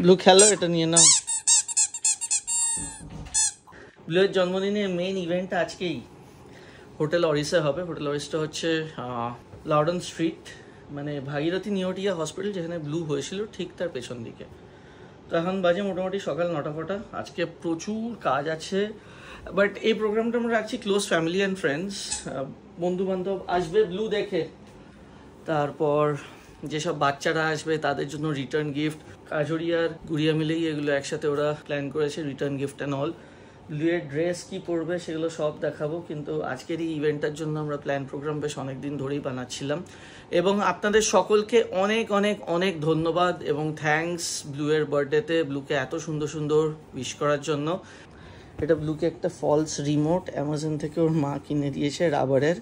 Blue খেলো, এটা নিয়ে নাও। ব্লুয়ের জন্মদিনে মেইন ইভেন্ট আজকেই হোটেল অরিসে হবে। হোটেল অরিসটা হচ্ছে লাউডন স্ট্রিট, মানে ভাগীরথী নিউটিয়া হসপিটাল যেখানে ব্লু হয়েছিল ঠিক তার পেছন দিকে। তো এখন বাজে মোটামুটি সকাল 9টা। আজকে প্রচুর কাজ আছে, বাট এই প্রোগ্রামটা আমরা রাখছি ক্লোজ ফ্যামিলি অ্যান্ড ফ্রেন্ডস। বন্ধু বান্ধব আসবে ব্লু দেখে, তারপর যেসব বাচ্চারা আসবে তাদের জন্য রিটার্ন গিফট। কাজরি আর গুড়িয়া মিলেই এগুলো একসাথে ওরা প্ল্যান করেছে, রিটার্ন গিফট অ্যান্ড অল। ব্লুয়ের ড্রেস কি পরবে সেগুলো সব দেখাবো, কিন্তু আজকের এই ইভেন্টটার জন্য আমরা প্ল্যান প্রোগ্রাম বেশ অনেকদিন ধরেই বানাচ্ছিলাম। এবং আপনাদের সকলকে অনেক অনেক অনেক ধন্যবাদ এবং থ্যাঙ্কস ব্লুয়ের বার্থডেতে ব্লুকে এত সুন্দর সুন্দর উইশ করার জন্য। এটা ব্লুকে একটা ফলস রিমোট অ্যামাজন থেকে ওর মা কিনে দিয়েছে রাবারের,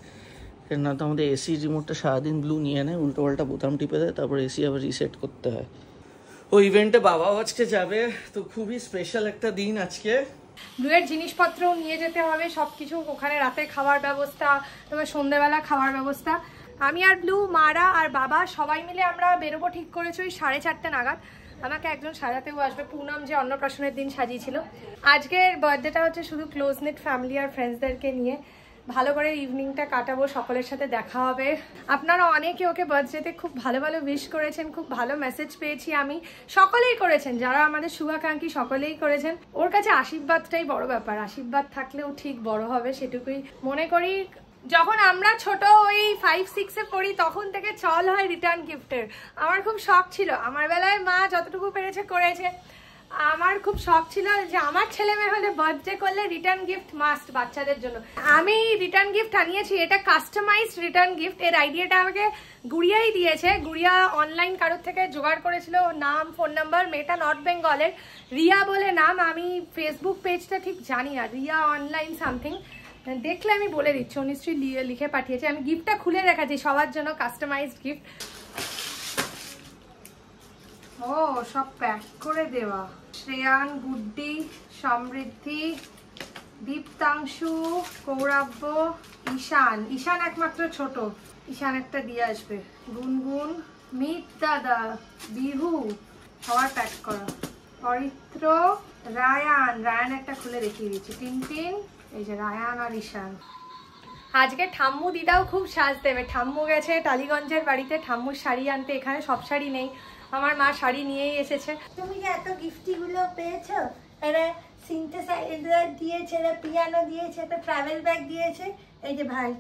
না তো আমাদের এসি রিমোটটা সারাদিন ব্লু নিয়ে নেয়, উল্টো পাল্টা বোতাম টিপে দেয়, তারপর এসি আবার রিসেট করতে হয়। ওই ইভেন্টে বাবাও আজকে যাবে, তো খুবই স্পেশাল একটা দিন আজকে। ব্লুয়ের জিনিসপত্রও নিয়ে যেতে হবে, সবকিছু ওখানে, রাতে খাওয়ার ব্যবস্থা, তারপর সন্ধ্যেবেলা খাওয়ার ব্যবস্থা। আমি আর ব্লু, মারা আর বাবা সবাই মিলে আমরা বেরোবো ঠিক করেছি ওই 4:30 নাগাদ। আমাকে একজন সাজাতেও আসবে, পুনম যে অন্নপ্রাশনের দিন সাজিয়েছিল। আজকের বার্থডেটা হচ্ছে শুধু ক্লোজ নেট ফ্যামিলি আর ফ্রেন্ডসদেরকে নিয়ে ভালো করে ইভিনিংটা কাটাবো, সকলের সাথে দেখা হবে। আপনারা অনেকে ওকে বার্থডেতে খুব ভালো ভালো উইশ করেছেন, খুব ভালো মেসেজ পেয়েছি আমি, সকলেই করেছেন, যারা আমাদের শুভাকাঙ্ক্ষী সকলেই করেছেন। ওর কাছে আশীর্বাদটাই বড় ব্যাপার, আশীর্বাদ থাকলেও ঠিক বড় হবে সেটুকুই মনে করি। যখন আমরা ছোট ওই 5-6-এ পড়ি তখন থেকে চল হয় রিটার্ন গিফটের। আমার খুব শখ ছিল, আমার বেলায় মা যতটুকু পেরেছে করেছে, আমার খুব শখ ছিল যে আমার ছেলে মেয়ে হলে বার্থডে করলে রিটার্ন গিফট মাস্ট বাচ্চাদের জন্য। আমি রিটার্ন গিফট আনিয়েছি, এটা কাস্টমাইজড রিটার্ন গিফট। এর আইডিয়াটা আমাকে গুড়িয়াই দিয়েছে, গুড়িয়া অনলাইন কারোর থেকে জোগাড় করেছিল, নাম ফোন নাম্বার। মেয়েটা নর্থ বেঙ্গলের, রিয়া বলে নাম, আমি ফেসবুক পেজটা ঠিক জানি না, রিয়া অনলাইন সামথিং, দেখলে আমি বলে দিচ্ছি। ও নিশ্চয়ই লিখে পাঠিয়েছে, আমি গিফটটা খুলে রেখেছি সবার জন্য, কাস্টমাইজড গিফট। ও সব প্যাক করে দেওয়া। শ্রেয়ান, গুড্ডি, সমৃদ্ধি, দীপ্তাংশু, কৌরাব্য, ঈশান। ঈশান একমাত্র ছোট, ঈশান একটা দিয়ে আসবে। গুনগুন, মিত দাদা, বিহু, সবার প্যাক করা। অরিত্র, রায়ান, রায়ান একটা খুলে দেখিয়ে দিচ্ছি। টিনটিন, এই যে রায়ান আর ঈশান। আজকে ঠাম্মু দিদাও খুব সাজ দেবে। ঠাম্মু গেছে টালিগঞ্জের বাড়িতে ঠাম্মুর শাড়ি আনতে, এখানে সব শাড়ি নেই, আমার মা শাড়ি নিয়েই এসেছে। তুমি যে এত গিফটগুলো পেয়েছো, এরা সিনথেসাইজার দিয়েছে, এরা পিয়ানো দিয়েছে, একটা ট্রাভেল ব্যাগ দিয়েছে। এই যে ভাই,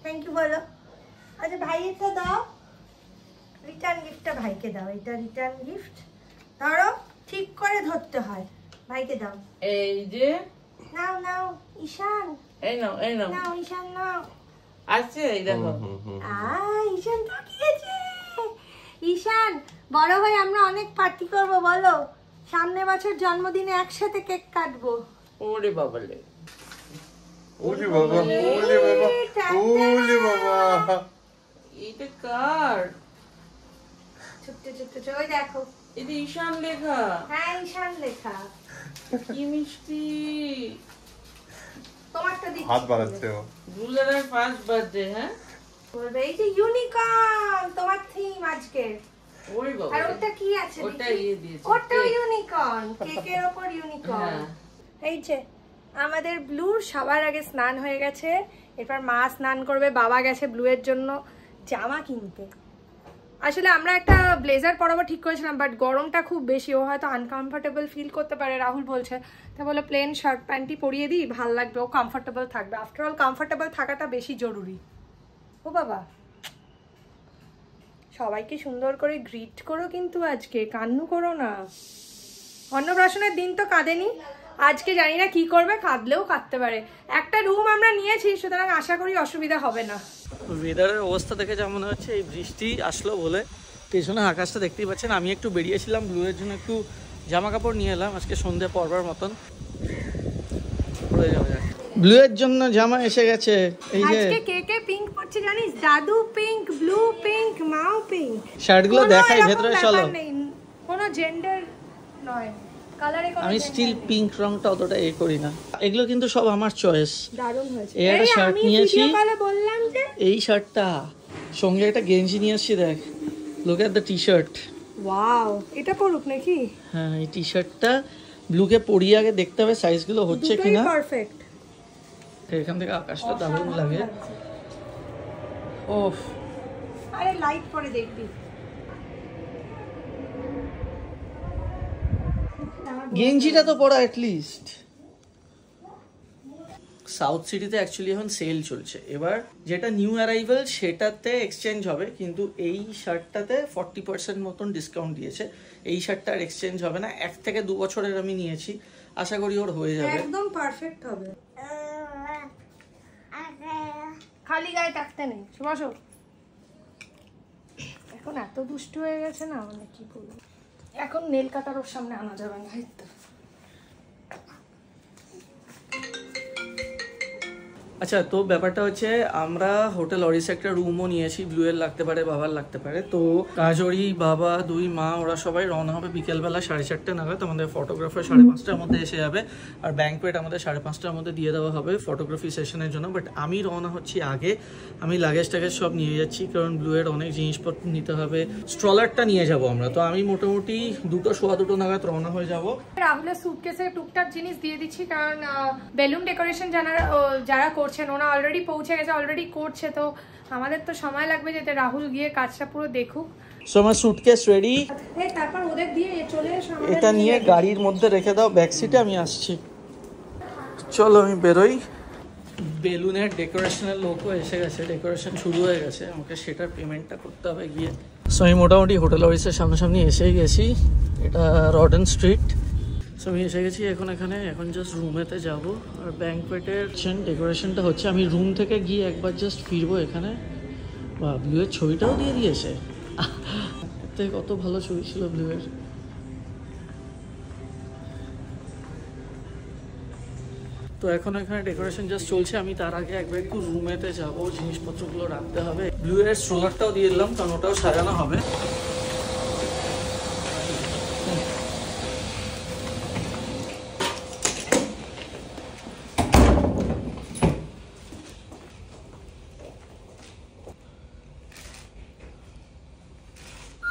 থ্যাংক ইউ বলো। আচ্ছা ভাইয়েরটা দাও, রিটার্ন গিফটটা ভাইকে দাও। এটা রিটার্ন গিফট, ধরো ঠিক করে ধরতে হয়, ভাইকে দাও। এই যে নাও নাও ঈশান, এই নাও, এই নাও, নাও ঈশান নাও। আছে এই দেখো। ঈশান তাকিয়েছে। ঈশান, বড় ভাই আমরা অনেক পার্টি করব, বলো সামনে বছর জন্মদিনে একসাথে কেক কাটবো। ওরে বাবালে, ওরে বাবা, ওরে বাবা, ওরে বাবা, এটা কার? ছোট্ট ছোট্ট ওই দেখো, এটা ঈশান লেখা। হ্যাঁ ঈশান লেখা। কি মিষ্টি। তোমারটা দিচ্ছি, হাত বাড়াচ্ছে ও। দুলারের ফার্স্ট বার্থডে। হ্যাঁ বলবে এই যে ইউনিকর্ন তোমার থিম আজকে। ওরে বাবা, আর ওটা কি আছে? ওটা ইয়ে দিয়েছে, ওটা ইউনিকর্ন, কেকের উপর ইউনিকর্ন। এই যে আমাদের ব্লুর সবার আগে স্নান হয়ে গেছে, এরপর মা স্নান করবে, বাবা গেছে ব্লুয়ের জন্য জামা কিনতে। আসলে আমরা একটা ব্লেজার পরাবো ঠিক করেছিলাম, বাট গরমটা খুব বেশি, ও হয়তো আনকমফোর্টেবল ফিল করতে পারে, রাহুল বলছে। তা বলে প্লেন শার্ট প্যান্টই পরিয়ে দিই, ভাল লাগবে, ও কমফোর্টেবল থাকবে। আফটার অল কমফোর্টেবল থাকাটা বেশি জরুরি। ও বাবা, সবাইকে সুন্দর করে গ্রিট করো কিন্তু আজকে, কান্নু করো না। অন্নপ্রাশনের দিন তো কাঁদেনি, আজকে জানি না কি করবে, কাঁদলেও কাঁদতে পারে। একটা রুম আমরা নিয়েছি, সুতরাং আশা করি অসুবিধা হবে না। ওয়েদারের অবস্থা দেখে যা মনে হচ্ছে এই বৃষ্টি আসলো বলে। পেছনে আকাশটা দেখতেই পাচ্ছেন। আমি একটু বেরিয়েছিলাম ব্লুয়ের জন্য, একটু জামা কাপড় নিয়ে এলাম আজকে সন্ধ্যে পরবার মতন। ব্লুয়ের জন্য জামা এসে গেছে। এই যে আজকে কে কে পিঙ্ক পরছে জানিস? দাদু পিঙ্ক, ব্লু পিঙ্ক, মাও পিঙ্ক। শার্টগুলো দেখাই, ভেতরে চলো। কোনো জেন্ডার নয়, কালারে কোনো। আমি স্টিল পিঙ্ক রংটা অতটা করি না। এগুলো কিন্তু সব আমার চয়েস। দারুণ হয়েছে। এই একটা শার্ট নিয়েছি, বললাম যে এই শার্টটা সঙ্গে একটা গেঞ্জি নিয়ে আসছি দেখ, look at the T shirt. Wow, এটা পরুক নাকি? হ্যাঁ, এই টি শার্টটা ব্লুকে পরিয়ে আগে দেখতে হবে সাইজগুলো হচ্ছে কিনা। পারফেক্ট। এখান থেকে আকাশটা দারুণ লাগে। ওফ, আরে লাইট পরে দেখবি। গেঞ্জিটা তো পরা অ্যাটলিস্ট। সাউথ সিটিতে অ্যাকচুয়ালি এখন সেল চলছে, এবার যেটা নিউ অ্যারাইভাল সেটাতে এক্সচেঞ্জ হবে, কিন্তু এই শার্টটাতে 40% মতন ডিসকাউন্ট দিয়েছে। এই শার্টটা আর এক্সচেঞ্জ হবে না, 1 থেকে 2 বছরের আমি নিয়েছি, আশা করি ওর হয়ে যাবে। একদম পারফেক্ট হবে। খালি গায়ে থাকতে নেই, বসো। এখন এত দুষ্টু হয়ে গেছে না, মানে কি বলবো। এখন নেল কাটার ওর সামনে আনা যাবে না। আচ্ছা, তো ব্যাপারটা হচ্ছে আমরা হোটেল অরিসে একটা রুমও নিয়েছি, ব্লুয়ের লাগতে পারে, বাবার লাগতে পারে। তো কাজরি, বাবা, 2 মা ওরা সবাই রওনা হবে বিকেলবেলা 4:30 নাগাদ। আমাদের ফটোগ্রাফার 5:30টার মধ্যে এসে যাবে, আর ব্যাঙ্কোয়েট আমাদের 5:30টার মধ্যে দিয়ে দেওয়া হবে ফটোগ্রাফি সেশনের জন্য। বাট আমি রওনা হচ্ছি আগে, আমি লাগেজ টাগেজ সব নিয়ে যাচ্ছি, কারণ ব্লুয়ের অনেক জিনিসপত্র নিতে হবে। স্ট্রলারটা নিয়ে যাব আমরা, তো আমি মোটামুটি 2:15 নাগাদ রওনা হয়ে যাব। রাহুলের সুটকেসে টুকটাক জিনিস দিয়ে দিচ্ছি, কারণ বেলুন ডেকোরেশন যারা করছেন ওনা অলরেডি পৌঁছে গেছে, অলরেডি করছে, তো আমাদের তো সময় লাগবে যেতে রাহুল গিয়ে কাজটা পুরো দেখুক। সো আমার সুটকেস রেডি, তারপর ওদের দিয়ে চলে এসো। এটা নিয়ে গাড়ির মধ্যে রেখে দাও ব্যাক সিটে, আমি আসছি। চলো আমি বেরোই। বেলুনের ডেকোরেশনের লোকও এসে গেছে, ডেকোরেশন শুরু হয়ে গেছে, আমাকে সেটার পেমেন্টটা করতে হবে গিয়ে। সো আমি মোটামুটি হোটেল অফিসের সামনাসামনি এসেই গেছি, এটা রডেন স্ট্রিট। সো আমি এসে গেছি এখন জাস্ট রুমেতে যাব। আর ব্যাঙ্কোয়েটের ডেকোরেশনটা হচ্ছে, আমি রুম থেকে গিয়ে একবার জাস্ট ফিরবো এখানে। বা ব্লুয়ের ছবিটাও দিয়ে দিয়েছে, এতে কত ভালো ছবি ছিল ব্লুয়ের। তো এখন এখানে ডেকোরেশন জাস্ট চলছে, আমি তার আগে একবার একটু রুমেতে যাব, জিনিসপত্রগুলো রাখতে হবে। ব্লুয়ের স্ট্রোলারটাও দিয়ে দিলাম, কারণ ওটাও সাজানো হবে।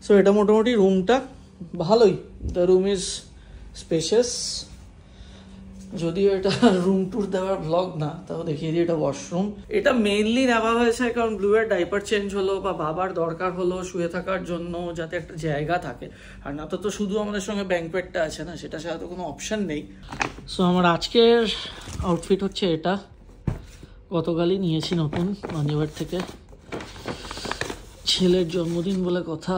সো এটা মোটামুটি রুমটা ভালোই, দ্য রুম ইজ স্পেশিয়াস। যদিও এটা রুম ট্যুর দেওয়ার ব্লগ না, তাও দেখিয়ে দিই, এটা ওয়াশরুম। এটা মেইনলি নেওয়া হয়েছে কারণ ব্লুয়ের ডাইপার চেঞ্জ হলো বা বাবার দরকার হলো শুয়ে থাকার জন্য, যাতে একটা জায়গা থাকে। আর না তো শুধু আমাদের সঙ্গে ব্যাঙ্কোয়েটটা আছে না, সেটা ছাড়া তো কোনো অপশন নেই। সো আমার আজকের আউটফিট হচ্ছে এটা, গতকালই নিয়েছি নতুন মানিবার থেকে। ছেলের জন্মদিন বলে কথা,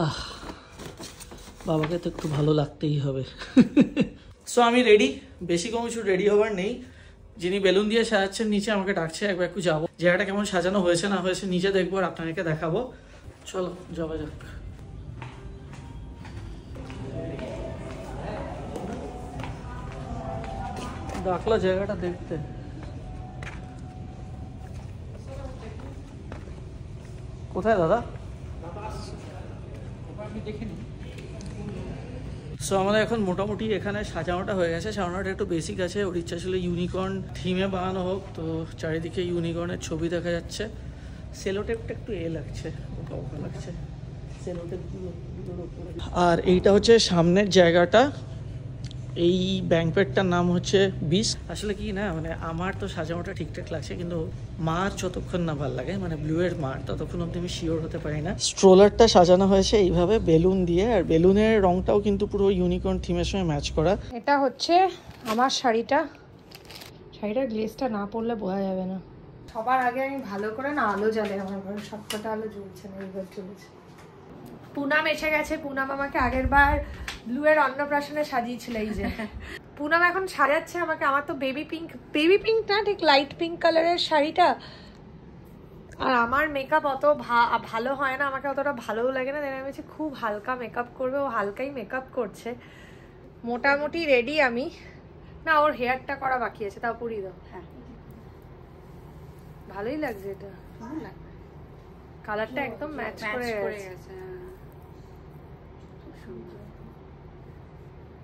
বাবাকে তো একটু ভালো লাগতেই হবে। সো আমি রেডি, বেশি কোনো কিছু রেডি হবার নেই। যিনি বেলুন দিয়ে সাজাচ্ছেন নিচে আমাকে ডাকছে, একবার একটু যাবো, জায়গাটা কেমন সাজানো হয়েছে না হয়েছে নিচে দেখবো আর আপনাদেরকে দেখাবো। চলো যাওয়া যাক। ডাকলো জায়গাটা দেখতে। কোথায় দাদা? সো আমাদের এখন মোটামুটি এখানে সাজানোটা হয়ে গেছে, সাজানোটা একটু বেসিক আছে। ওর ইচ্ছা ছিল ইউনিকর্ন থিমে বানানো হোক, তো চারিদিকে ইউনিকর্নের ছবি দেখা যাচ্ছে। সেলোটেপটা একটু লাগছে, ওকা লাগছে সেলোটেপ। আর এইটা হচ্ছে সামনের জায়গাটা, এই ব্যাঙ্কোয়েটটার নাম হচ্ছে বিস। আসলে কি না, মানে আমার তো সাজানোটা ঠিকঠাক লাগছে, কিন্তু মার যতক্ষণ না ভালো লাগে, মানে ব্লুয়ের মার, ততক্ষণ অব্দি আমি শিওর হতে পারি না। স্ট্রোলারটা সাজানো হয়েছে এইভাবে বেলুন দিয়ে, আর বেলুনের রংটাও কিন্তু পুরো ইউনিকর্ন থিমের সঙ্গে ম্যাচ করা। এটা হচ্ছে আমার শাড়িটার গ্লেজটা না পরলে বোঝা যাবে না। সবার আগে আমি ভালো করে না আলো জ্বালে, আমার ঘরে সবকটা আলো জ্বলছে না, এইবার জ্বলছে। পুনাম এসে গেছে। পুনাম আমাকে আগের বার ব্লুয়ের অন্নপ্রাশনে সাজিয়েছিল। এই যে পুনাম এখন সাজাচ্ছে আমাকে। আমার তো বেবি পিঙ্ক না, ঠিক লাইট পিঙ্ক কালারের শাড়িটা। আর আমার মেকআপ অত ভালো হয় না, আমাকে অতটা ভালোও লাগে না। আমি বলছি খুব হালকা মেকআপ করবে, ও হালকাই মেকআপ করছে। মোটামুটি রেডি আমি। না, ওর হেয়ারটা করা বাকি আছে, তাও পরিয়ে দাও। হ্যাঁ, ভালোই লাগছে এটা, কালারটা একদম ম্যাচ করে গেছে।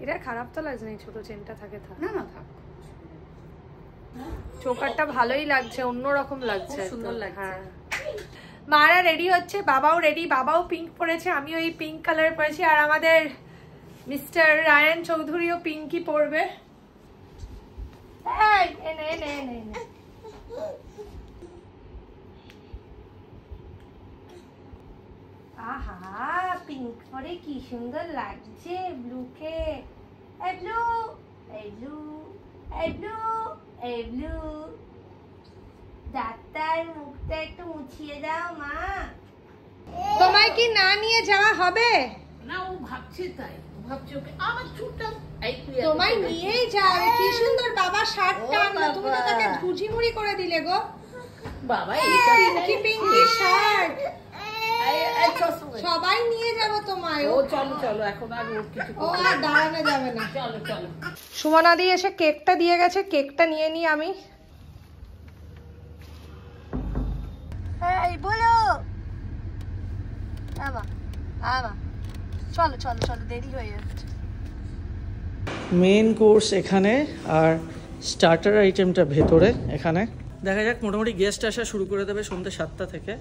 এটা খারাপ তো লাগছে না, ছোট চেনটা থাকে। না না থাক, চোকারটা ভালোই লাগছে, অন্যরকম লাগছে, সুন্দর লাগছে। মারা রেডি হচ্ছে, বাবাও রেডি, বাবাও পিঙ্ক পরেছে, আমিও এই পিঙ্ক কালার পরেছি, আর আমাদের মিস্টার রায়ান চৌধুরীও পিঙ্কই পরবে। আহা পিঙ্ক পরে কি সুন্দর লাগছে ব্লুকে। এই ব্লু, এই ব্লু, এই ব্লু, এই ব্লু, ডাক্তার মুখটা একটু মুছিয়ে দাও মা। তোমায় কি না নিয়ে যাওয়া হবে? না, ও ভাবছে তাই, ও ভাবছে ওকে আমার চুলটা তোমায় নিয়েই যাবে। কি সুন্দর বাবা শার্টটা আনলো, তুমি তো তাকে ঝুঝিমুড়ি করে দিলে গো। বাবা পিঙ্কি পিঙ্কি শার্ট, সবাই নিয়ে যাব তোমায়। ও চলো চলো, এখন আর ওর কিছু ও আর দাঁড়ানো যাবে না। চলো চলো। সুমনাদি এসে কেকটা দিয়ে গেছে, কেকটা নিয়ে নি আমি। এই বলো আমা আমা, চলো চলো চলো, দেরি হয়ে যাচ্ছে। মেন কোর্স এখানে আর স্টার্টার আইটেমটা ভেতরে। এখানে দেখা যাক, মোটামুটি গেস্ট আসা শুরু করে দেবে সন্ধ্যে 7টা থেকে।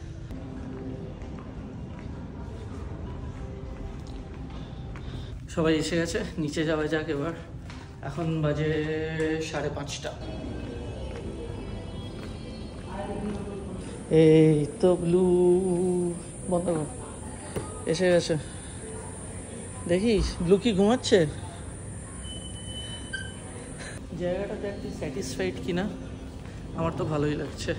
সবাই এসে গেছে, নিচে যাওয়া যাক এবার। এখন বাজে 5:30। এই তো ব্লু বন্ধ কর, এসে গেছে। দেখিস ব্লু কি ঘুমাচ্ছে? জায়গাটা দেখ তুই স্যাটিসফাইড কিনা। আমার তো ভালোই লাগছে।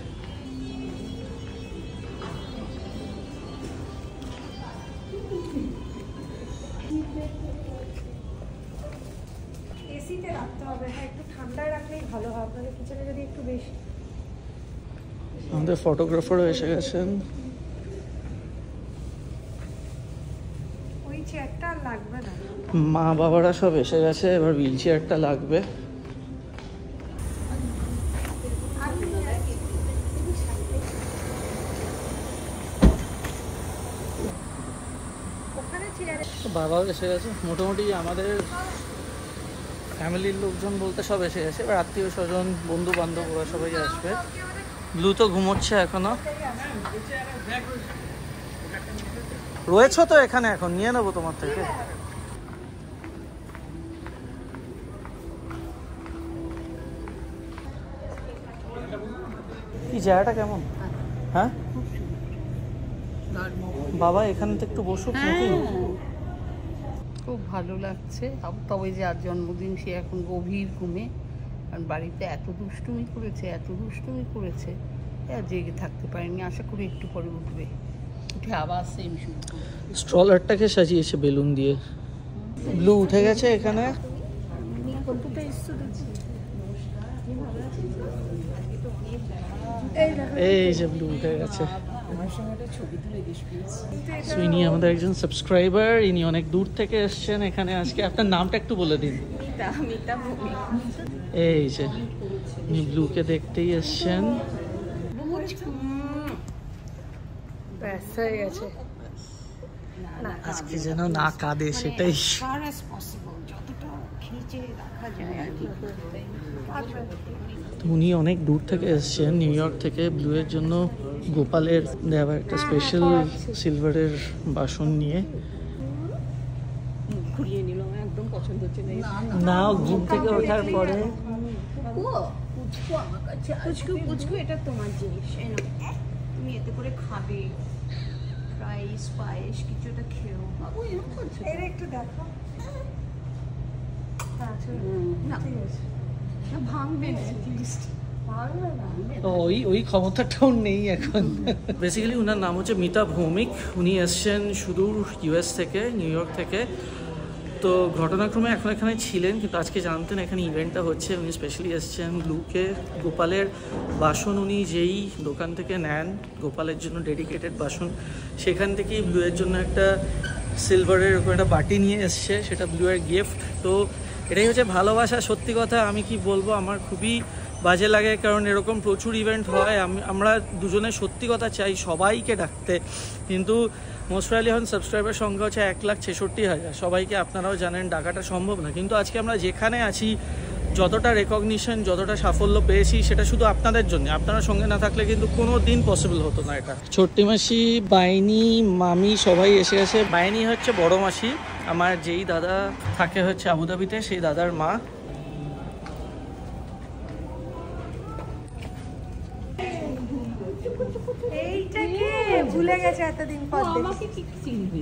এসিতে রাখতে হবে, হ্যাঁ একটু ঠান্ডায় রাখলেই ভালো হয়। আপনাদের কিচেনে যদি একটু বেশি। আমাদের ফটোগ্রাফারও এসে গেছেন। ওই চেয়ারটা আর লাগবে না। মা বাবারা সব এসে গেছে, এবার হুইল চেয়ারটা লাগবে। বাবাও এসে গেছে। মোটামুটি আমাদের ফ্যামিলির লোকজন বলতে সব এসে গেছে। এবার আত্মীয় স্বজন, বন্ধু বান্ধব ওরা সবাই আসবে। ব্লু তো ঘুমোচ্ছে এখনো। রয়েছ তো এখানে, এখন নিয়ে নেবো তোমার থেকে। কি জায়গাটা কেমন? হ্যাঁ বাবা, এখানে তো একটু বসুক নাকি? খুব ভালো লাগছে। তবে যে আর জন্মদিন, সে এখন গভীর ঘুমে। কারণ বাড়িতে এত দুষ্টুমি করেছে, এত দুষ্টুমি করেছে, আর জেগে থাকতে পারেনি। আশা করি একটু পরে উঠবে, উঠে আবার সেম শুরু করবে। স্ট্রলারটাকে সাজিয়েছে বেলুন দিয়ে। ব্লু উঠে গেছে এখানে। এই যে ব্লু উঠে গেছে। ইনি আমাদের একজন সাবস্ক্রাইবার, ইনি অনেক দূর থেকে এসেছেন এখানে আজকে। আপনার নামটা একটু বলে দিন। এই যে উনি ব্লুকে দেখতেই এসছেন। ব্যাস হয়ে গেছে। আজকে যেন না কাঁদে, সেটাই। উনি অনেক দূর থেকে এসেছেন, নিউ ইয়র্ক থেকে, ব্লু এর জন্য গোপালের দেওয়া একটা স্পেশাল সিলভারের বাসন নিয়ে। ঘুরিয়ে নিলাম, একদম পছন্দ হচ্ছে না, ঘুম থেকে ওঠার পরে আমার কাছে পুচকু, এটা তোমার জিনিস, তুমি এতে করে খাবে। রাইস পায়েস কিছু একটা খেও। বাবু এরকম করছে, এর একটু দেখো। না ভাঙবে না, ওই ক্ষমতাটাও নেই এখন। বেসিক্যালি ওনার নাম হচ্ছে মিতা ভৌমিক। উনি এসছেন সুদূর ইউএস থেকে, নিউ ইয়র্ক থেকে। তো ঘটনাক্রমে এখন এখানে ছিলেন, কিন্তু আজকে জানতেন এখানে ইভেন্টটা হচ্ছে। উনি স্পেশালি এসছেন ব্লুকে গোপালের বাসন উনি যেই দোকান থেকে নেন গোপালের জন্য ডেডিকেটেড বাসন, সেখান থেকেই ব্লুয়ের জন্য একটা সিলভারের ওপর একটা বাটি নিয়ে এসছে, সেটা ব্লুয়ের গিফট। তো এটাই হচ্ছে ভালোবাসা। সত্যি কথা আমি কি বলবো, আমার খুবই বাজে লাগে, কারণ এরকম প্রচুর ইভেন্ট হয়। আমরা দুজনে সত্যি কথা চাই সবাইকে ডাকতে, কিন্তু মোস্ট প্রবাবলি এখন সাবস্ক্রাইবার সংখ্যা হচ্ছে 1,66,000। সবাইকে আপনারাও জানেন ডাকাটা সম্ভব না। কিন্তু আজকে আমরা যেখানে আছি, যতটা রেকগনিশন, যতটা সাফল্য পেয়েছি সেটা শুধু আপনাদের জন্য। আপনারা সঙ্গে না থাকলে কিন্তু কোনো দিন পসিবল হতো না এটা। ছোট্টি মাসি, বাইনি, মামি সবাই এসে গেছে। বাইনি হচ্ছে বড় মাসি, আমার যেই দাদা থাকে হচ্ছে আবুধাবিতে, সেই দাদার মা। এইটাকে ভুলে গেছে এতদিন পর। আমাকে কি চিনবে?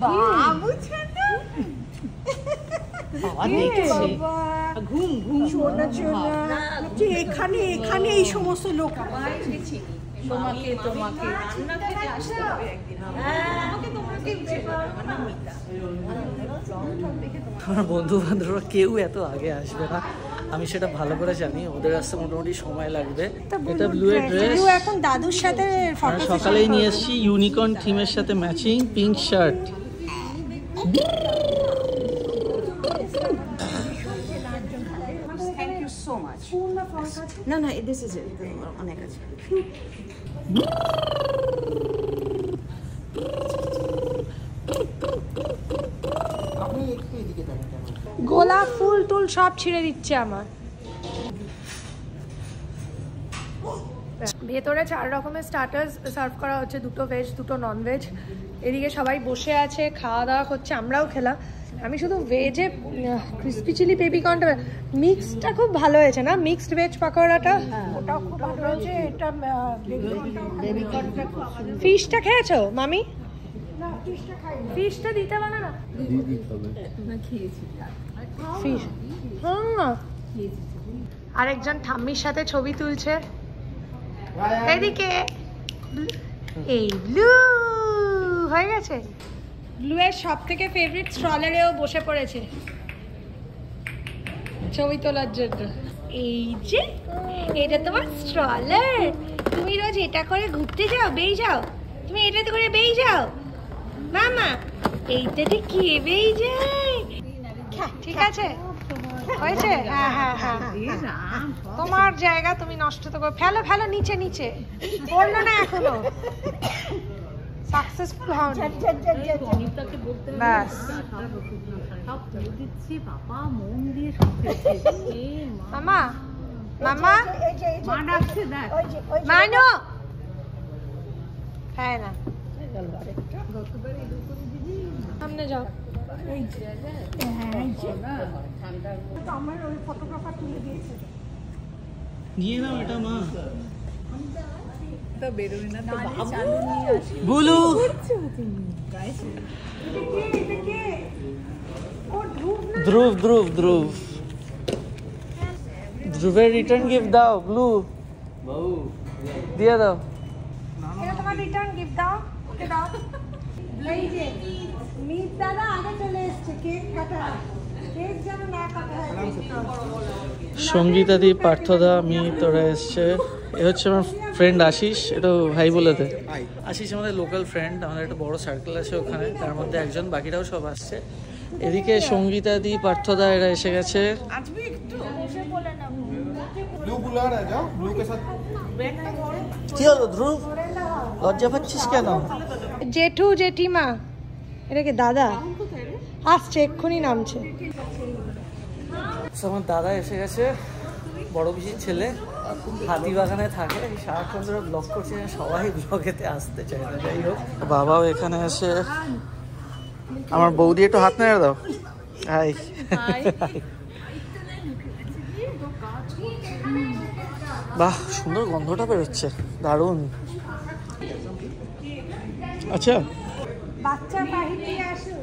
বাবু ছেলে ঘুম ঘুম এখানে এখানে এই সমস্ত লোক তোমাকে তোমাকে আমার বন্ধু বান্ধবরা কেউ এত আগে আসবে না, আমি সেটা ভালো করে জানি। ওদের আসতে মোটামুটি সময় লাগবে। এটা ব্লু এর ড্রেস, এখন দাদুর সাথে সকালেই নিয়ে এসেছি। ইউনিকর্ন থিমের সাথে matching pink shirt. Thank you so much. No, this is it. অনেক আছে। গোলাপ ফুল টুল সব ছিঁড়ে দিচ্ছে আমার। ভেতরে 4 রকমের স্টার্টার্স সার্ভ করা হচ্ছে, 2টো ভেজ 2টো নন ভেজ। এদিকে সবাই বসে আছে, খাওয়া দাওয়া করছে, আমরাও খেলাম। আমি শুধু ভেজে ক্রিসপি চিলি বেবিকর্নটা মিক্সটা খুব ভালো হয়েছে না, মিক্সড ভেজ পাকোড়াটা ওটাও খুব ভালো হয়েছে। এটা বেবিকর্নটা খুব। ফিশটা খেয়েছো মামি? না, ফিশটা খাইনি। ফিশটা দিতে পারে না? ফিশ আরেকজন ঠাম্মির সাথে ছবি তুলছে। এদিকে এই ব্লু হয়ে গেছে। ব্লু এর সব থেকে ফেভারিট স্ট্রলারেও বসে পড়েছে ছবি তোলার জন্য। এই যে এটা তোমার স্ট্রলার, তুমি রোজ এটা করে ঘুরতে যাও, বেই যাও, তুমি এটাতে করে বেই যাও মামা, এইটাতে কি বেই যায়। ঠিক আছে, হয়েছে? হ্যাঁ হ্যাঁ হ্যাঁ, তোমার জায়গা, তুমি নষ্ট তো করো। ফেলো ফেলো নিচে নিচে, পড়লো না এখনো, সাকসেসফুল হও। ব্যাস মামা মামা মানো, হ্যাঁ না সামনে যাও। আমার ওই ফটোগ্রাফার তুলে দিয়েছে, নিয়ে নাও এটা মা। তো বেরোয় না তো বুলু ধ্রুব ধ্রুব ধ্রুব ধ্রুবের রিটার্ন গিফট দাও। ব্লু দিয়ে দাও। এটা তোমার রিটার্ন গিফট, দাও ওকে দাও। এই যে মিত দাদা আগে চলে এসেছে, কেক কাটা, কেক যেন না কাটা হয়। সঙ্গীতাদি, পার্থদা, তোরা এসছে। এ হচ্ছে আমার ফ্রেন্ড আশিস, এটা ভাই বলে দে। আশিস আমাদের লোকাল ফ্রেন্ড, আমাদের একটা বড় সার্কেল আছে ওখানে, তার মধ্যে একজন, বাকিরাও সব আসছে। এদিকে সঙ্গীতাদি, পার্থদা এরা এসে গেছে। কি হলো ধ্রুব, লজ্জা পাচ্ছিস কেন? জেঠু জেঠিমা, এটা কি দাদা? আসছে, এক্ষুনি নামছে। আমার দাদা এসে গেছে, বড় পিসির ছেলে, হাতিবাগানে থাকে, সারাক্ষণ ধরে ব্লগ করছে, সবাই ব্লগেতে আসতে চায় না। যাই হোক, বাবাও এখানে এসে। আমার বৌদি একটু হাত নেড়ে দাও। হাই। বাহ, সুন্দর গন্ধটা বেরোচ্ছে, দারুণ। আচ্ছা, বাচ্চা বাহির থেকে আসুক।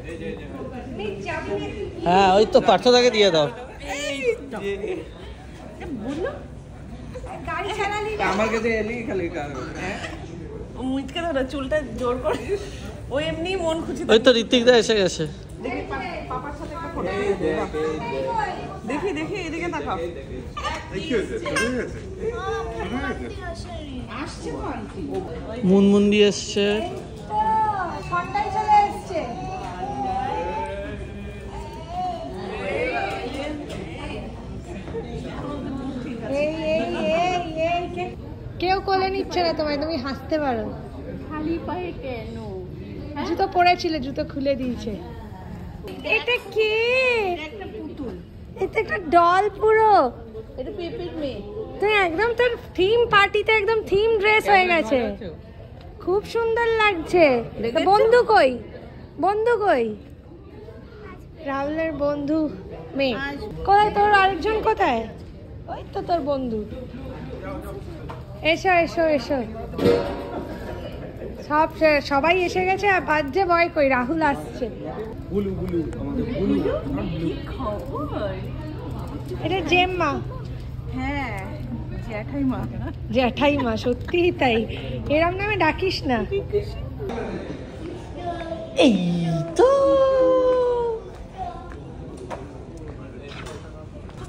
হ্যাঁ ওই তো পার্থদাকে দিয়ে দাও। গাড়ি চালালি না? আমার কাছে এলি খালি মুচকে ধরো, চুলটা জোর করে, ও এমনি মন খুশি। ওই তো ঋত্বিক দা এসে গেছে। পাপার সাথে একটা ফটো দেখি দেখি, এদিকে তাকাও। মুনমুন্দি এসছে। সন্ধ্যায় চলে এসছে। কেউ কোলে নিচ্ছে না তোমায়, তুমি হাসতে পারো। খালি পায়ে কেন? জুতো পরেছিলে, জুতো খুলে দিয়েছে। এটা কে? একটা পুতুল। এটা একটা ডল পুরো। এটা পেপের মেয়ে। তুই একদম তোর থিম পার্টিতে একদম থিম ড্রেস হয়ে গেছে, খুব সুন্দর লাগছে। বন্ধু কই, বন্ধু কই? রাহুলের বন্ধু মেয়ে কোথায়? তোর আরেকজন কোথায়? ওই তো তোর বন্ধু। এসো এসো এসো, সবাই এসে গেছে। আর বাজে বয় কই? রাহুল আসছে। এটা জেম্মা। হ্যাঁ, জ্যাঠাইমা। জ্যাঠাইমা, সত্যিই তাই, এরম নামে ডাকিস না। এই তো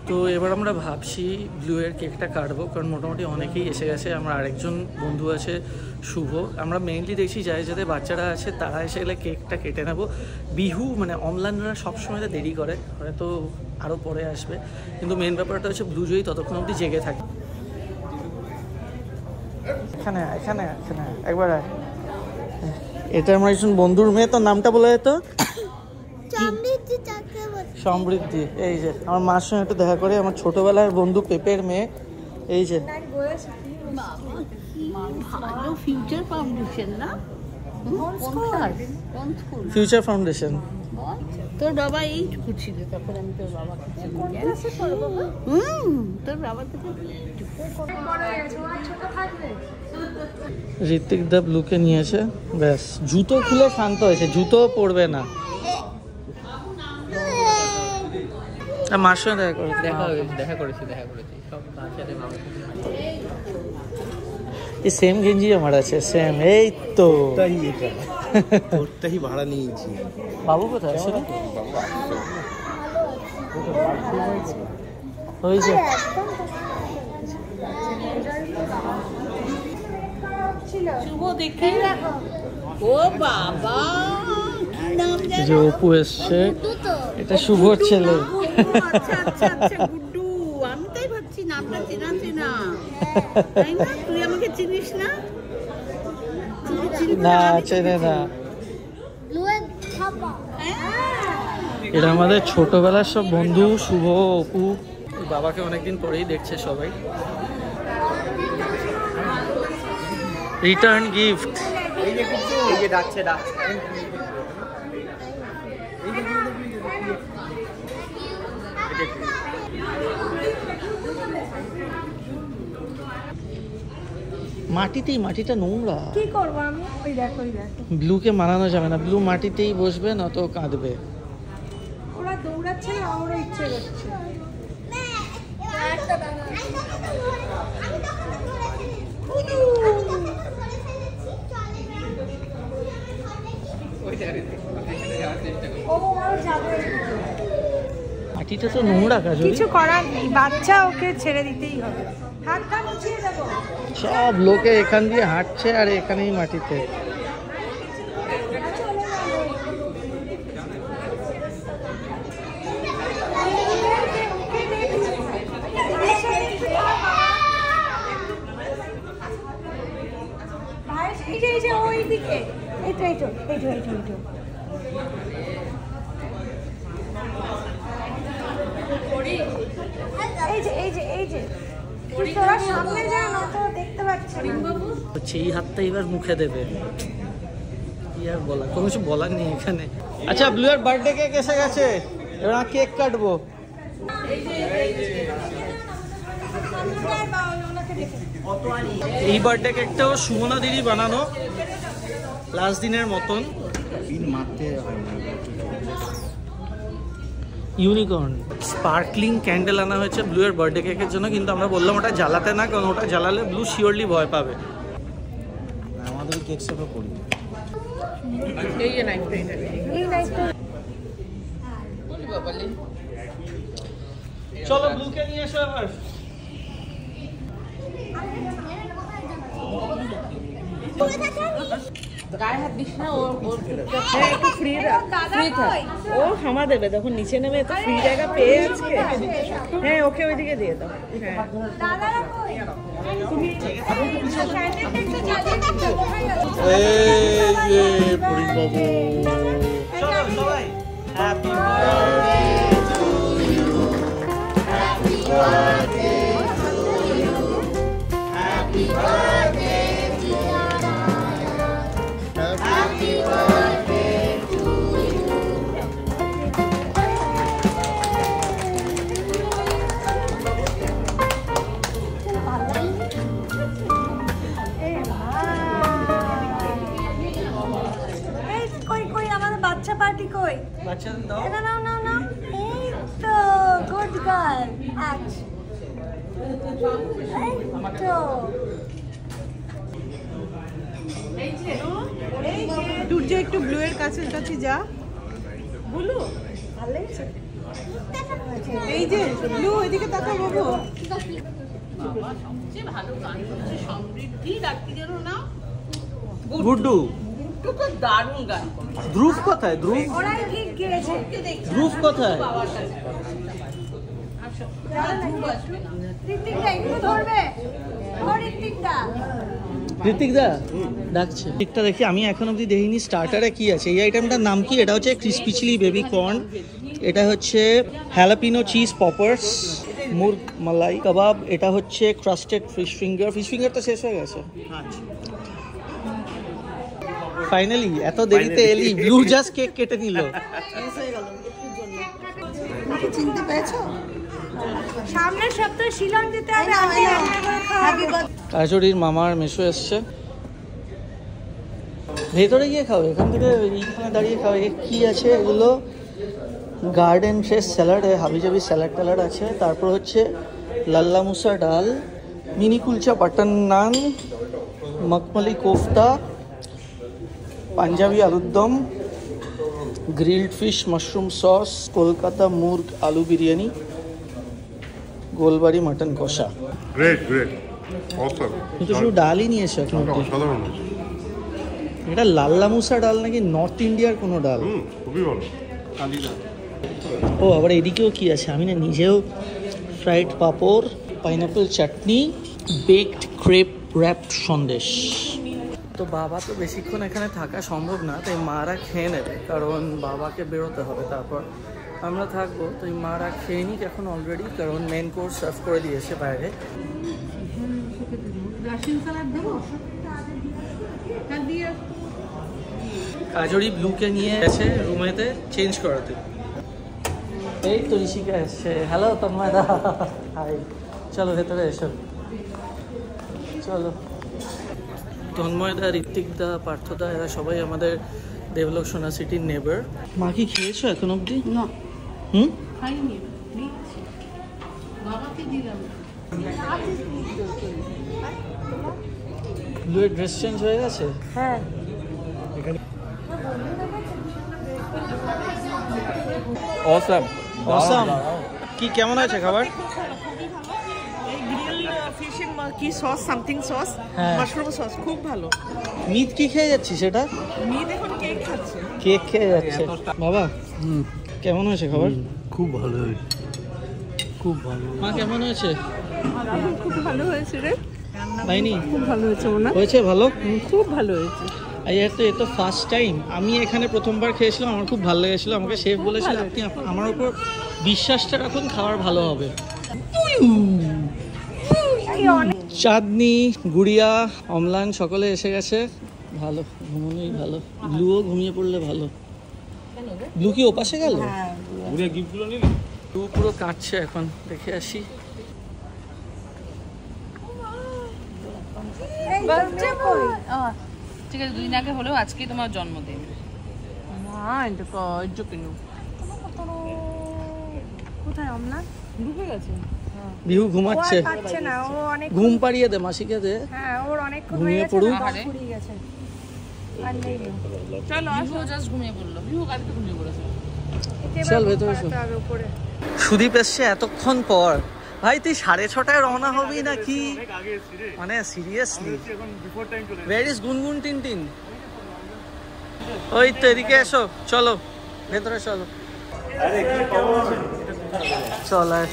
তো এবার আমরা ভাবছি ব্লু এর কেকটা কাটবো, কারণ মোটামুটি অনেকেই এসে গেছে। আমার আরেকজন বন্ধু আছে শুভ, আমরা মেইনলি দেখছি যাদের বাচ্চারা আছে তারা এসে গেলে কেকটা কেটে নেবো। বিহু মানে অমলানরা সবসময় দেরি করে, হয়তো আরও পরে আসবে, কিন্তু মেন ব্যাপারটা হচ্ছে ব্লু জয়ী ততক্ষণ অবধি জেগে থাকে। এখানে এখানে এখানে একবার এটা আমার একজন বন্ধুর মেয়ে, তোর নামটা বলে যেত? সমৃদ্ধি। এই যে আমার মার সঙ্গে একটু দেখা করে, আমার ছোটবেলার বন্ধু পেপের মেয়ে। এই যে ফিউচার ফাউন্ডেশন না? Future foundation. তোর বাবা এইটুকু ছিল তখন আমি তোর বাবাকে চিনি। তোর বাবা থেকে ঋত্বিক দা ব্লুকে নিয়েছে, ব্যাস জুতো খুলে শান্ত হয়েছে, জুতো পরবে না। মার সঙ্গে দেখা করেছি সব এই সেম গেঞ্জি আমার আছে, সেম। এই তো ওটাই ভাড়া নিয়েছি। বাবু কোথায় আছে? হয়েছে শুভ দেখি। ও বাবা, কি নাম জানো? যে অপু এসছে, এটা শুভর ছেলে। আচ্ছা আচ্ছা আচ্ছা, গুড্ডু। আমি তাই ভাবছি নামটা চেনা চেনা, তাই না? তুই আমাকে চিনিস না? না, চেনে না। এটা আমাদের ছোটবেলার সব বন্ধু, শুভ, অপু। বাবাকে অনেকদিন পরেই দেখছে সবাই। Return gift. মাটিতেই, মাটিটা নোংরা। কি করবো আমি? ওই দেখো, ওই দেখো। ব্লুকে মানানো যাবে না, ব্লু মাটিতেই বসবে, নয়তো কাঁদবে। ওরা দৌড়াচ্ছে না, আমারও ইচ্ছে করছে। মাটিটা তো নোংরা, কাজ কিছু করার নেই, বাচ্চা, ওকে ছেড়ে দিতেই হবে। হাত পা মুছিয়ে দেবো। সব লোকে এখান দিয়ে হাঁটছে আর এখানেই মাটিতে। ওইদিকে এইটো এই যে তোরা সামনে যা না, তো দেখতে পাচ্ছি না। এই হাতটা এবার মুখে দেবে, কি আর বলা, কোনো কিছু বলার নেই এখানে। আচ্ছা, ব্লু এর বার্থডে কেক এসে গেছে, এবার কেক কাটবো। এই বার্থডে কেকটাও সুমনা দিদি বানানো, লাস্ট দিনের মতন। ইউনিকর্ন স্পার্কলিং ক্যান্ডেল আনা হয়েছে ব্লু এর বার্থডে কেকের জন্য, কিন্তু আমরা বললাম ওটা জ্বালাতে না, কারণ ওটা জ্বালালে ব্লু শিওরলি ভয় পাবে। আমাদের কেক সেটা করি। এই যে নাইফটা, এটা এই নাইফটা বলি বাবা লে। চলো ব্লুকে নিয়ে এসো এবার। গায়ে হাত দিস না, ওর হ্যাঁ একটু ফ্রি থাক। ও হামা দেবে যখন নিচে নেমে, তো ফ্রি জায়গা পেয়ে আজকে। হ্যাঁ, ওকে ওইদিকে দিয়ে দাও। হ্যাঁ, তুমি এই যে পুরি বাবু, চলো সবাই হ্যাপি বার্থডে টু ইউ। বাচ্চা পার্টি কই? বাচ্চাদের দাও। না না না না, এই তো গুড গার্ল। আজ এই তো সূর্য একটু ব্লু এর কাছে যা ব্লু এই যে ব্লু এদিকে তাকাও বাবু। বাবা সবচেয়ে ভালো গান করছে সমৃদ্ধি, ডাকি যেন না গুড্ডু। তো দারুণ গান করে। ধ্রুব কোথায়? ধ্রুব ওরাই ঠিক গেছে। ধ্রুব কোথায়? বাবার কাছে ঋত্বিকদা একটু ধরবে? ও ঋত্বিকদা। ঋত্বিকদা ডাকছে। ঠিকটা দেখি, আমি এখন অবধি দেখিনি স্টার্টারে কি আছে। এই আইটেমটার নাম কি? এটা হচ্ছে ক্রিসপি চিলি বেবি কর্ন, এটা হচ্ছে হ্যালাপিনো চিজ পপার্স, মুর্গ মালাই কাবাব, এটা হচ্ছে ক্রাস্টেড ফিশ ফিঙ্গার। ফিশ ফিঙ্গার তো শেষ হয়ে গেছে। ফাইনালি এত দেরিতে এলি, ব্লু জাস্ট কেক কেটে নিল। চিনতে পেরেছো? সামনের সপ্তাহে শিলং যেতে হবে, আমি রান্না করে খাওয়াবো। কাজরির মামার মেসো এসছে, ভেতরে গিয়ে খাও, এখান থেকে এইখানে দাঁড়িয়ে খাও। কি আছে এগুলো? গার্ডেন ফ্রেশ স্যালাড, হাবিজাবি স্যালাড ট্যালাড আছে। তারপর হচ্ছে লাল্লা মুসা ডাল, মিনি কুলচা বাটন নান, মখমলি কোফতা, পাঞ্জাবি আলুর দম, grilled fish mushroom sauce, Kolkata murgh আলু বিরিয়ানি, গোলবাড়ি মাটন কষা। Great, great. Awesome. কিন্তু শুধু ডালই নিয়েছে এখন অবধি। অসাধারণ। এটা লাল্লা মুসা ডাল নাকি নর্থ ইন্ডিয়ার কোনো ডাল? খুবই ভালো। ও আবার এদিকেও কি আছে আমি না নিজেও। ফ্রাইড পাঁপড়, পাইনাপেল চাটনি, বেকড ক্রেপ র্যাপড সন্দেশ। তো বাবা তো বেশিক্ষণ এখানে থাকা সম্ভব না, তাই মারা খেয়ে নেবে, কারণ বাবাকে বেরোতে হবে। তারপর আমরা থাকবো, তো এই মারা খেয়ে নিক এখন অলরেডি, কারণ মেন কোর্স সার্ভ করে দিয়েছে বাইরে। কাজরি ব্লুকে নিয়ে গেছে রুমেতে চেঞ্জ করাতে। এই তো ঋষিকা এসছে। হ্যালো তন্ময়দা, হাই। চলো ভেতরে এসো, চলো। তন্ময়দা, ঋত্বিকদা, পার্থদা, এরা সবাই আমাদের ডেভেলপ সোনা সিটির নেবার। মা কি খেয়েছো এখন অবধি? না হুম, খাইনি, দিচ্ছি বাবাকে দিলাম। ব্লুয়ের ড্রেস চেঞ্জ হয়ে গেছে। হ্যাঁ, অসাম অসাম। কি কেমন আছে খাবার? এই গ্রিল ফিশ এন্ড কি সস, সামথিং সস, হ্যাঁ। মাশরুম সস, খুব ভালো। মিট কি খেয়ে যাচ্ছিস সেটা? মেয়ে এখন কেক খাচ্ছে। কেক খেয়ে যাচ্ছে বাবা। কেমন হয়েছে খাবার? খুব ভালো হয়েছে, খুব ভালো। মা কেমন হয়েছে? খুব ভালো হয়েছে রে, ভাইনি খুব ভালো হয়েছে মনে হয়েছে? ভালো, খুব ভালো হয়েছে। এ তো ফার্স্ট টাইম আমি এখানে প্রথমবার খেয়েছিলাম, আমার খুব ভালো লেগেছিলো। আমাকে শেফ বলেছিল আপনি আমার উপর বিশ্বাসটা রাখুন, খাবার ভালো হবে। চাঁদনি, গুড়িয়া, অম্লান সকলে এসে গেছে। ভালো, ঘুমোনোই ভালো। ব্লুও ঘুমিয়ে পড়লে ভালো। ব্লু কি ওপাশে গেল? ব্লু পুরো কাটছে এখন, দেখে আসি। ঠিক আছে, 2 দিন আগে হলেও আজকে তোমার জন্মদিন। কোথায় অমলা? ঢুকে গেছে। বিহু ও আর ঘুমাচ্ছে, পাচ্ছে না, ও অনেক। ঘুম পাড়িয়ে দে মাসিকে দে। হ্যাঁ, ওর অনেক ঘুমিয়ে পড়ুক। ফুরিয়ে গেছে। আর নেই ও। চলো আসো, জাস্ট ঘুমিয়ে পড়লো। বিহু কালকে ঘুমিয়ে পড়েছে। একে এবার চল ঘুম ভেতরে এসো। পাড়াতে হবে উপরে। সুদীপ এসছে এতক্ষণ পর। ভাই তুই 6:30টায় রওনা হবি নাকি? মানে সিরিয়াসলি? ওয়্যার ইজ গুনগুন টিনটিন? ওই তো এদিকে এসো, চলো ভেতরে চলো। চল আয়।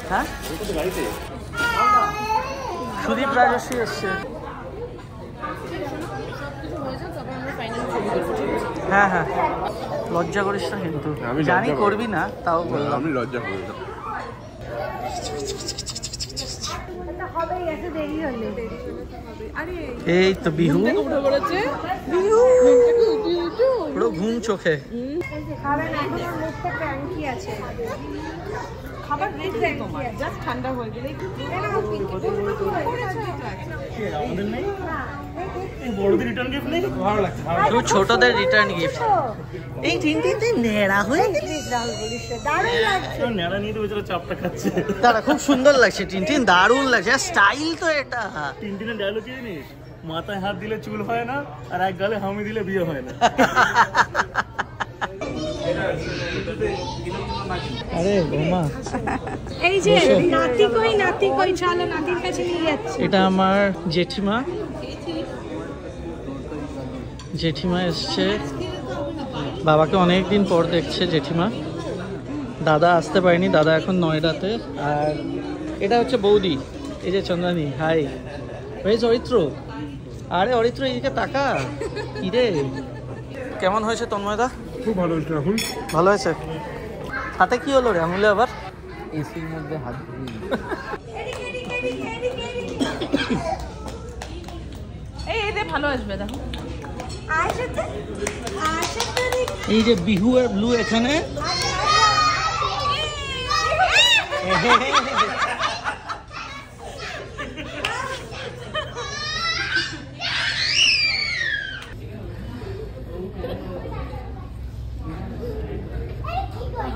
হ্যাঁ, সুদীপ রাজস্বী এসছে। হ্যাঁ হ্যাঁ, লজ্জা করিস না কিন্তু, আমি লজ্জা জানি করি। করবি না, তাও বললাম। আমি লজ্জা করি না। হবেই, এত দেরি হলে। এই তো বিহু উঠে পড়েছে পুরো ঘুম চোখে। খাবেন এখন, ওর মুখটা ক্র্যাঙ্কি আছে। খাবার নেই তোমার, জাস্ট ঠান্ডা হয়ে গেলে শুধু ছোটদের রিটার্ন গিফট। এই টিনটিনটি নেড়া হয়ে প্লিজ রাহুল বলিস না, দারুণ লাগছে। নেড়া নিয়ে তো বেচারা চাপটা খাচ্ছে। তারা খুব সুন্দর লাগছে, টিনটিন দারুণ লাগছে, স্টাইল তো এটা। টিনটিনের ডায়লগ কি জানিস? মাথায় হাত দিলে চুল হয় না, আর এক গালে হামি দিলে বিয়ে হয় না। আরে বোমা, এই যে নাতি কই চলো নাতির কাছে নিয়ে যাচ্ছি। এটা আমার জেঠিমা। জেঠিমা এসছে, বাবাকে অনেকদিন পর দেখছে জেঠিমা। দাদা আসতে পারেনি, দাদা এখন নয়ডাতে। আর এটা হচ্ছে বৌদি, এই যে চন্দ্রানী। হাই, ওই অরিত্র। আরে অরিত্র এদিকে তাকা। কি রে, কেমন হয়েছে তন্ময়দা? খুব ভালো হয়েছে রাহুল। ভালো হয়েছে। হাতে কি হলো রে আঙুলে আবার? এসির মধ্যে হাত এই এতে ভালো আসবে দেখো। এই যে বিহু আর ব্লু এখানে।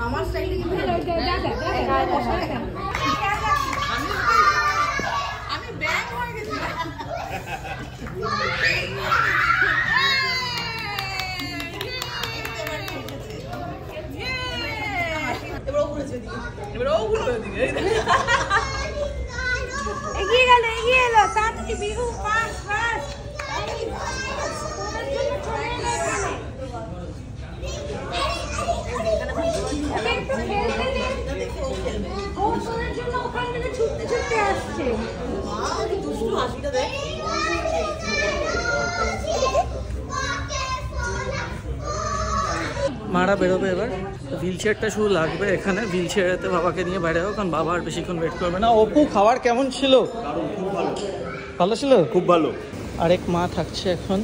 আমার স্টাইলে কি বলে গায়ে বসা না। আমি ব্যাগ হয়ে গেছি। এগিয়ে এলো তাড়াতাড়ি বিহু পাস পাস। ছুটতে আসছে। মারা বেরোবে এবার, হুইল চেয়ারটা শুধু লাগবে এখানে। হুইল চেয়ারেতে বাবাকে নিয়ে বাইরে হোক, কারণ বাবা আর বেশিক্ষণ ওয়েট করবে না। অপু খাবার কেমন ছিল? ভালো ছিল, খুব ভালো। আরেক মা থাকছে এখন।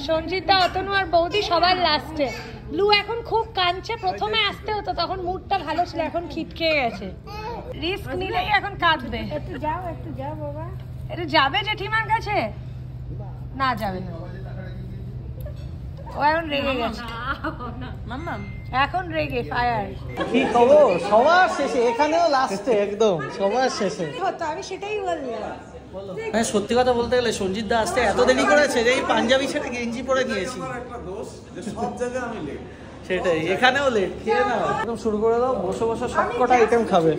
সঞ্জিতা, অতনু আর বৌদি সবার লাস্টে। ব্লু এখন খুব কাঁদছে, প্রথমে আসতে হতো তখন মুডটা ভালো ছিল, এখন খিটকে গেছে। রিস্ক নিলেই এখন কাঁদবে। একটু যাও বাবা। একটু যাবে জেঠিমার কাছে? না যাবে না, ও এখন রেগে গেছে। মাম্মা এখন রেগে ফায়ার। কি খবর? সবার শেষে, এখানেও লাস্টে, একদম সবার শেষে। হতো, আমি সেটাই বললাম। হ্যাঁ, সত্যি কথা বলতে গেলে সঞ্জিত দা আসতে এত দেরি করেছে যে এই পাঞ্জাবি ছেড়ে গেঞ্জি পরে নিয়েছি। সেটাই, এখানেও লেট। খেয়ে নাও, একদম শুরু করে দাও। বসে বসে সব কটা আইটেম খাবে।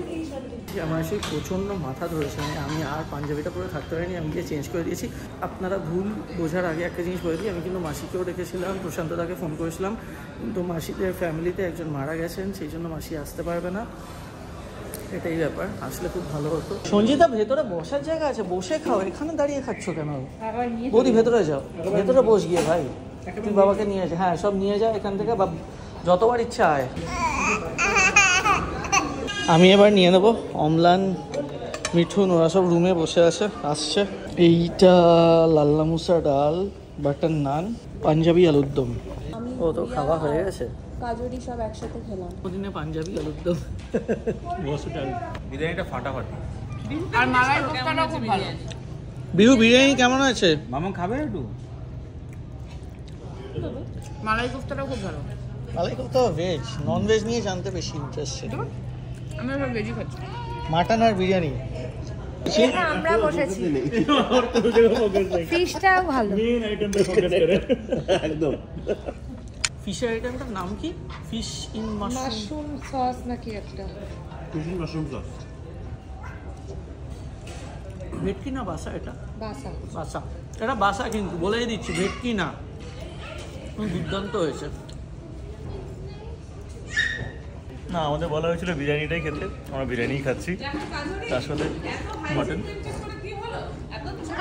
আমার সেই প্রচণ্ড মাথা ধরেছে, আমি আর পাঞ্জাবিটা পরে থাকতে পারিনি, আমি গিয়ে চেঞ্জ করে দিয়েছি। আপনারা ভুল বোঝার আগে একটা জিনিস বলে দিই, আমি কিন্তু মাসিকেও রেখেছিলাম, প্রশান্তদাকে ফোন করেছিলাম, কিন্তু মাসিদের ফ্যামিলিতে একজন মারা গেছেন, সেই জন্য মাসি আসতে পারবে না। এটাই ব্যাপার, আসলে খুব ভালো হতো। সঞ্জিতা, ভেতরে বসার জায়গা আছে, বসে খাও, এখানে দাঁড়িয়ে খাচ্ছ কেন? বৌদি ভেতরে যাও, ভেতরে বস গিয়ে ভাই। তুই বাবাকে নিয়ে যা। হ্যাঁ, সব নিয়ে যাও এখান থেকে, যতবার ইচ্ছা আয়। আমি এবার নিয়ে নেবো। অম্লান, মিঠুন ওরা সব রুমে বসে আসছে। এইটা লাল্লা মুসা ডাল, বাটার নান, পাঞ্জাবি আলুর দম। ও তো খাওয়া হয়ে গেছে। কাজুরি সব একসাথে খেলাম। ওদিনে পাঞ্জাবি আলুর দম। বিরিয়ানিটা ফাটাফাটি। আর মালাই কোফতাটাও খুব ভালো। বিহু, বিরিয়ানি কেমন আছে? মামা খাবে একটু? মালাই কোফতাটাও খুব ভালো। মালাই কোফতা ভেজ, নন ভেজ নিয়ে জানতে বেশি ইন্টারেস্টেড। আমি সব ভেজই খাচ্ছি। মাটন আর বিরিয়ানি। আমরা বসেছি, ফিশটাও ভালো। একদম। ফিশের আইটেমটার নাম কি? Fish in mushroom. Mushroom sauce নাকি একটা। Mushroom sauce. ভেটকি না বাসা? এটা বাসা। বাসা, এটা বাসা কিন্তু বলেই দিচ্ছি, ভেটকি না। দুর্দান্ত হয়েছে। না, আমাদের বলা হয়েছিল বিরিয়ানিটাই খেতে, আমরা বিরিয়ানি খাচ্ছি, তার সাথে মাটন।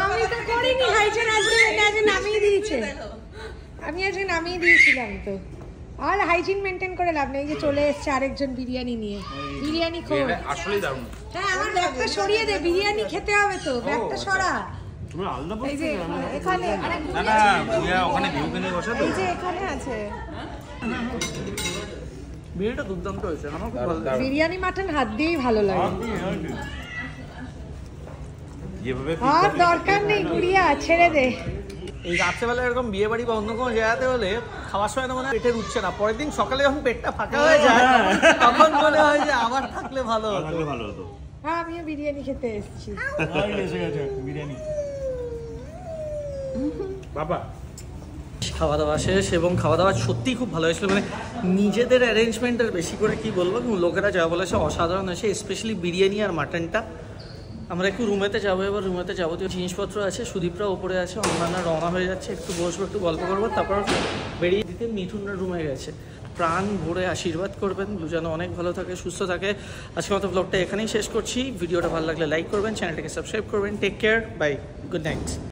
আমি তো করিনি, হাইজেন আসবে নামিয়ে দিয়েছে, আমি আজকে নামিয়ে দিয়েছিলাম তো। আর হাইজিন মেনটেন করে লাভ নেই, যে চলে এসছে আরেকজন বিরিয়ানি নিয়ে। বিরিয়ানি খোর আসলেই দারুণ। হ্যাঁ, আমার ব্যাগটা সরিয়ে দে, বিরিয়ানি খেতে হবে তো, ব্যাগটা সরা। তুমি আলাদা এই যে এখানে, না না ওখানে ভিউ কিনে বসে তো। এই যে এখানে আছে বিরিয়ানিটা দুর্দান্ত হয়েছে, আমার খুব ভালো লাগে। বিরিয়ানি মাটন হাত দিয়েই ভালো লাগে, যেভাবে আর দরকার নেই গুড়িয়া, ছেড়ে দে। এই রাত্রেবেলা এরকম বিয়ে বাড়ি বা অন্য কোনো জায়গাতে হলে খাওয়ার সময় না মনে হয় পেটের উঠছে না, পরের দিন সকালে যখন পেটটা ফাঁকা হয়ে যায় তখন মনে হয় যে আবার থাকলে ভালো হতো। থাকলে ভালো হতো। হ্যাঁ, আমিও বিরিয়ানি খেতে এসেছি। এসে গেছে বিরিয়ানি। বাবা খাওয়া দাওয়া শেষ, এবং খাওয়া দাওয়া সত্যিই খুব ভালো হয়েছিল। মানে নিজেদের অ্যারেঞ্জমেন্টের বেশি করে কি বলবো, লোকেরা যা বলেছে অসাধারণ হয়েছে, স্পেশালি বিরিয়ানি আর মাটনটা। আমরা একটু রুমেতে যাবো, এবার রুমেতে যাবতীয় জিনিসপত্র আছে, সুদীপরা ওপরে আছে, অন্যান্য রওনা হয়ে যাচ্ছে, একটু বসবো, একটু গল্প করবো, তারপর বেরিয়ে দিতে মিঠুনরা রুমে গেছে। প্রাণ ভরে আশীর্বাদ করবেন ব্লু যেন অনেক ভালো থাকে, সুস্থ থাকে। আজকের মতো ব্লগটা এখানেই শেষ করছি। ভিডিওটা ভালো লাগলে লাইক করবেন, চ্যানেলটাকে সাবস্ক্রাইব করবেন। Take care, bye, good night.